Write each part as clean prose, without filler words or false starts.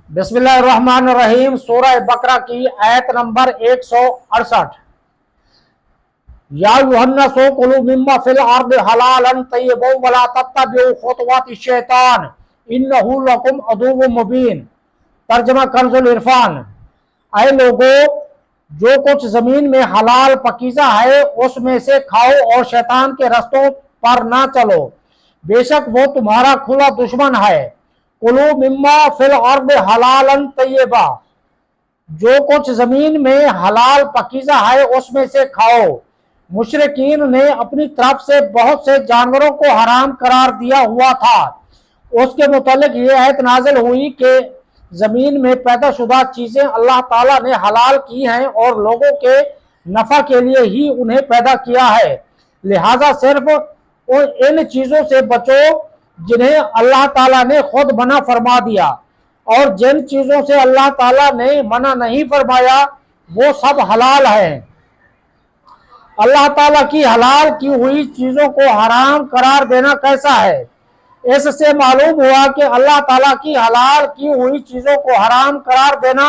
बिस्मिल्लाहिर्रहमानिर्रहीम। सूरह बकरा की आयत नंबर 168। या युहन्नसु कुलू मिम्मा फिल अर्द हलालन तय्यबा वला तत्तबिउ खुतवाति शैतान इन्नहु लकुम अदुव्वुम मुबीन। तर्जुमा कंजुल इरफान। ऐ लोगो, जो कुछ जमीन में हलाल पकीज़ा है उसमें से खाओ और शैतान के रस्तों पर ना चलो, बेशक वो तुम्हारा खुला दुश्मन है। कुलू मिम्मा फिल अर्द हलालन तय्यबा, जो कुछ जमीन में हलाल पकीज़ा है उसमें से खाओ। मुशरिकीन ने अपनी तरफ से बहुत से जानवरों को हराम करार दिया हुआ था। उसके मुतालिक ये आयत नाजिल हुई कि जमीन में पैदा शुदा चीजें अल्लाह ताला ने हलाल की हैं और लोगों के नफा के लिए ही उन्हें पैदा किया है। लिहाजा सिर्फ इन चीजों से बचो जिन्हें अल्लाह ताला ने खुद मना फरमा दिया, और जिन चीजों से अल्लाह ताला ने मना नहीं फरमाया वो सब हलाल है। अल्लाह ताला की हलाल की हुई चीजों को हराम करार देना कैसा है? इससे मालूम हुआ कि अल्लाह ताला की हलाल की हुई चीजों को हराम करार देना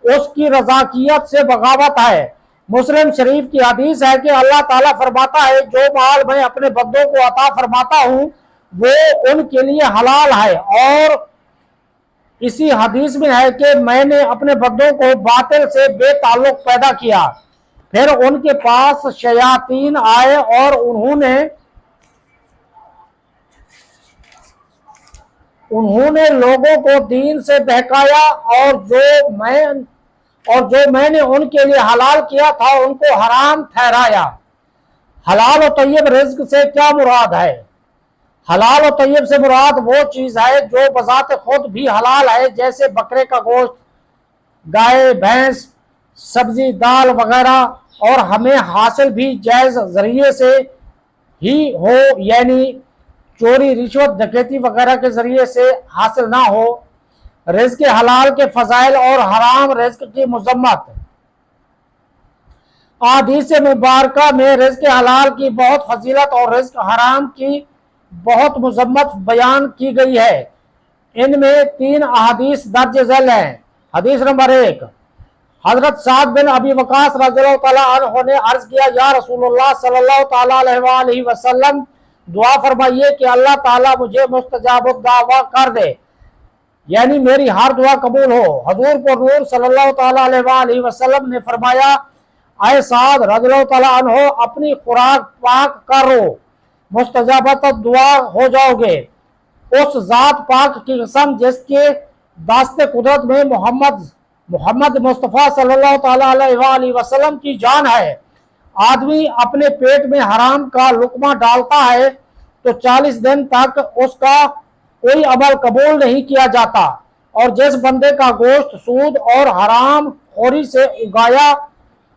उसकी रज़ाकियत से बगावत है। मुस्लिम शरीफ की हदीस है कि अल्लाह ताला फरमाता है, जो माल मैं अपने बंदों को अता फरमाता हूँ वो उनके लिए हलाल है। और इसी हदीस में है कि मैंने अपने बंदों को बातिल से बेताल्लुक पैदा किया, फिर उनके पास शयातीन आए और उन्होंने लोगों को दीन से बहकाया, और जो मैंने उनके लिए हलाल किया था उनको हराम ठहराया। हलाल और तय्यब रिज्क से क्या मुराद है? हलाल और तय्यब से मुराद वो चीज है जो बजात खुद भी हलाल है, जैसे बकरे का गोश्त, गाय, भैंस, सब्जी, दाल वगैरह, और हमें हासिल भी जायज जरिए से ही हो, यानी चोरी, रिश्वत, डकैती वगैरह के जरिए से हासिल ना हो। रिज्क हलाल के फजाइल और हराम रिज्क की मजम्मत। हदीस मुबारका में रिज्क हलाल की बहुत फजीलत और रिज्क हराम की बहुत मजम्मत बयान की गई है। इनमें 3 अहादीस दर्ज झैल हैं। हदीस नंबर 1, हजरत साद बिन अबी वकास रज़ियल्लाहु तआला अन्हु ने अर्ज किया, या रसूलुल्लाह सल्लल्लाहु तआला अलैहि वसल्लम, दुआ फरमाइए कि अल्लाह ताला मुझे मुस्तजाबुद दावा कर दे, यानी मेरी हर दुआ कबूल हो। हजूर को नूर सल्लल्लाहु तआला अलैहि वसल्लम ने फरमाया, ऐ साद रज़ियल्लाहु तआला अन्हु, अपनी खुराक पाक करो, मुस्तजाबत दुआ हो जाओगे। उस जात पाक की कसम जिसके दास्ते कुदरत में मोहम्मद मुस्तफ़ा सल्लल्लाहु तआला अलैहि वसल्लम की जान है, आदमी अपने पेट में हराम का लुकमा डालता है तो 40 दिन तक उसका कोई अमल कबूल नहीं किया जाता, और जिस बंदे का गोश्त सूद और हराम खोरी से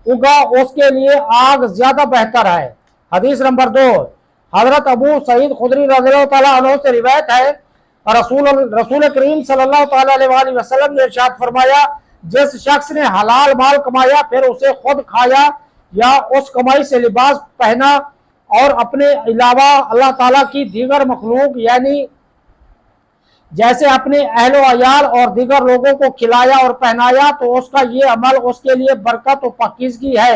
उगा उसके लिए आग ज्यादा बेहतर है। हदीस नंबर 2, हजरत अबू सईद खुदरी रज़ियल्लाहु तआला अन्हु से रिवायत है, रसूल करीम सल्लल्लाहु तआला अलैहि वसल्लम ने इरशाद फरमाया, जिस शख्स ने हलाल माल कमाया फिर उसे खुद खाया या उस कमाई से लिबास पहना और अपने अलावा अल्लाह ताला की दीगर मखलूक यानी जैसे अपने अहलो अयाल और दीगर लोगों को खिलाया और पहनाया तो उसका ये अमल उसके लिए बरकत और पाकीज़गी है।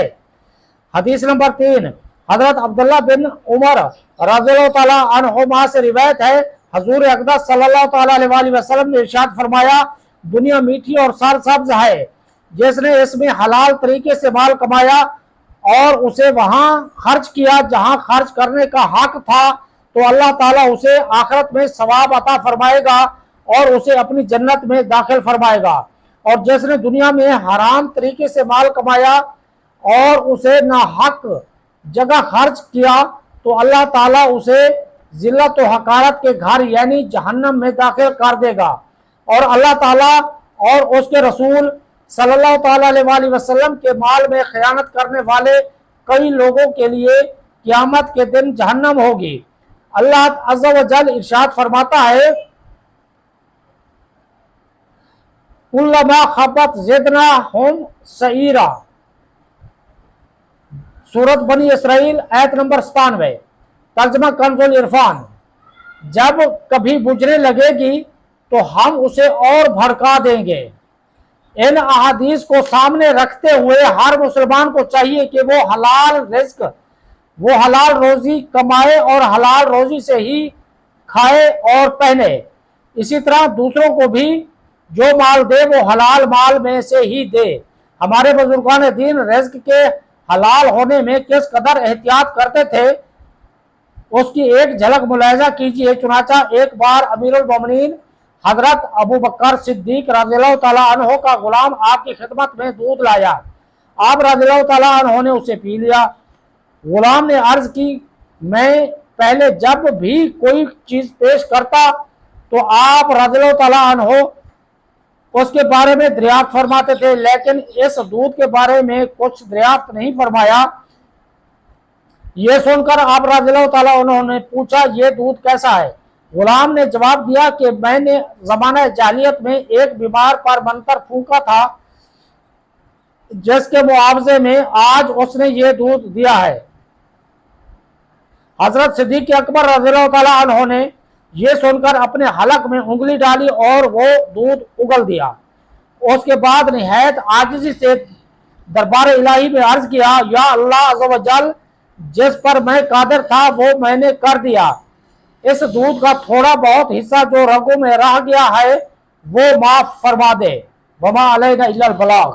हदीस नंबर 3, हजरत अब्दुल्लाह बिन उमर रज़ियल्लाहु तआला अन्हुमा से रिवायत है, हजूर अक़दस सल्लल्लाहु तआला अलैहि वसल्लम ने इरशाद फरमाया, दुनिया मीठी और सरसब्ज है, जिसने इसमें हलाल तरीके से माल कमाया और उसे वहां खर्च किया जहां खर्च करने का हक था, तो अल्लाह ताला उसे आखिरत में सवाब अता फरमाएगा और उसे अपनी जन्नत में दाखिल फरमाएगा। और जिसने दुनिया में हराम तरीके से माल कमाया और उसे नाहक जगह खर्च किया तो अल्लाह ताला उसे जिल्लत व हकारत के घर यानी जहन्नम में दाखिल कर देगा। और अल्लाह ताला और उसके रसूल सल्लल्लाहु तआला अलैहि वसल्लम के माल में खयानत करने वाले कई लोगों के लिए क़यामत के दिन जहन्नम होगी। अल्लाह अज़्ज़ा व जल इरशाद फरमाता है, कुल्लमा खबत ज़िदनाहुम सईरा। सूरत बनी इसराइल आयत नंबर 97। तर्जमा कंजुल इरफान। जब कभी बुझने लगेगी तो हम उसे और भड़का देंगे। इन अहादीस को सामने रखते हुए हर मुसलमान को चाहिए कि वो हलाल रिज्क, वो हलाल रोजी कमाए और हलाल रोजी से ही खाए और पहने। इसी तरह दूसरों को भी जो माल दे वो हलाल माल में से ही दे। हमारे बुजुर्गान दीन रिज्क के हलाल होने में किस कदर एहतियात करते थे उसकी एक झलक मुलाहिजा कीजिए। चुनाचा एक बार अमीरुल मोमिनीन हजरत अबू बकर सिद्दीक रज़ियल्लाहु ताला अन्हो का गुलाम आपकी खिदमत में दूध लाया। आप रज़ियल्लाहु ताला अन्हो ने उसे पी लिया। गुलाम ने अर्ज की, मैं पहले जब भी कोई चीज पेश करता तो आप रज़ियल्लाहु ताला अन्हो उसके बारे में दरियाफ्त फरमाते थे, लेकिन इस दूध के बारे में कुछ दरियाफ्त नहीं फरमाया। ये सुनकर आप रज़ियल्लाहु ताला अन्हो ने पूछा, ये दूध कैसा है? गुलाम ने जवाब दिया कि मैंने ज़माना जाहिलियत में एक बीमार पर मंतर फूंका था, जिसके मुआवजे में आज उसने ये दूध दिया है। हजरत सिद्दीक अकबर रज़ियल्लाहु ताला अन्हो ने ये सुनकर अपने हलक में उंगली डाली और वो दूध उगल दिया। उसके बाद निहायत आजिज़ी से दरबार इलाही में अर्ज किया, या अल्लाह अज़्ज़ व जल, जिस पर मैं कादिर था वो मैंने कर दिया। इस दूध का थोड़ा बहुत हिस्सा जो रगों में रह गया है वो माफ फरमा दे। वमा अलैना इल्लल बलाग।